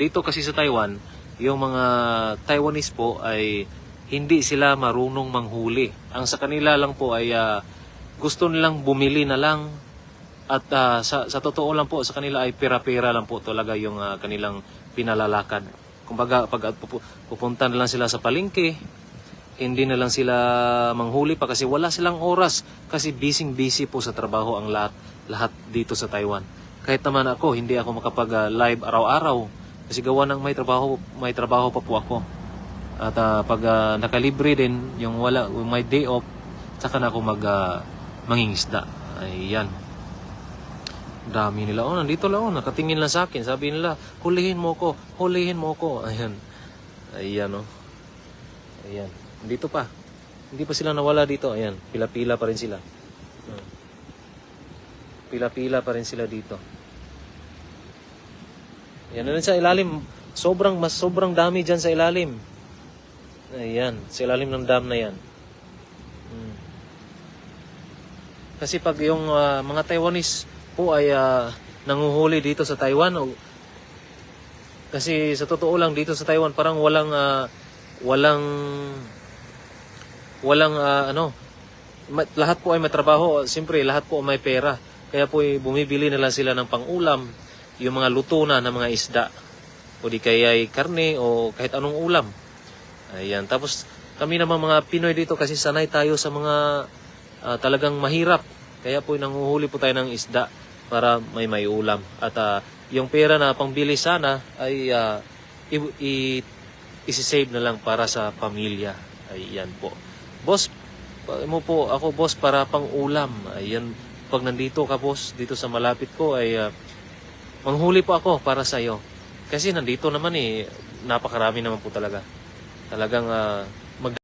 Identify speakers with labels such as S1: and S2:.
S1: Dito kasi sa Taiwan, yung mga Taiwanese po ay hindi sila marunong manghuli. Ang sa kanila lang po ay gusto nilang bumili na lang at sa totoo lang po sa kanila ay pera-pera lang po talaga yung kanilang pinalalakad. Kumbaga pag pupunta na lang sila sa palengke, hindi na lang sila manghuli pa kasi wala silang oras kasi busy po sa trabaho ang lahat dito sa Taiwan. Kahit naman ako, hindi ako makapag-live araw-araw kasi gawa ng may trabaho pa po ako. At pag nakalibre din, yung may day off, saka na ako mangingisda. Ayan. Dami nila. Oh, nandito lang. Oh, nakatingin lang sa akin. Sabi nila, hulihin mo ko. Hulihin mo ko. Ayan. Ayan, oh. Ayan. Dito pa. Hindi pa sila nawala dito. Ayan. Pila-pila pa rin sila. Pila-pila pa rin sila dito. Ayan na rin sa ilalim. Sobrang dami dyan sa ilalim. Ayan. Sa ilalim ng dam na yan. Kasi pag yung mga Taiwanese po ay nanguhuli dito sa Taiwan, kasi sa totoo lang dito sa Taiwan parang walang lahat po ay may trabaho, siyempre lahat po may pera. Kaya po bumibili na lang sila ng pang-ulam, yung mga luto na ng mga isda o di kaya ay karne o kahit anong ulam. Ayan, tapos kami naman mga Pinoy dito kasi sanay tayo sa mga talagang mahirap. Kaya po nanguhuli po tayo ng isda para may ulam. At yung pera na pangbili sana ay isi-save na lang para sa pamilya. Ayan po. Boss, ako boss para pang ulam. Ayan, pag nandito ka boss, dito sa malapit ko ay manghuli po ako para sa iyo. Kasi nandito naman napakarami naman po talaga. Talagang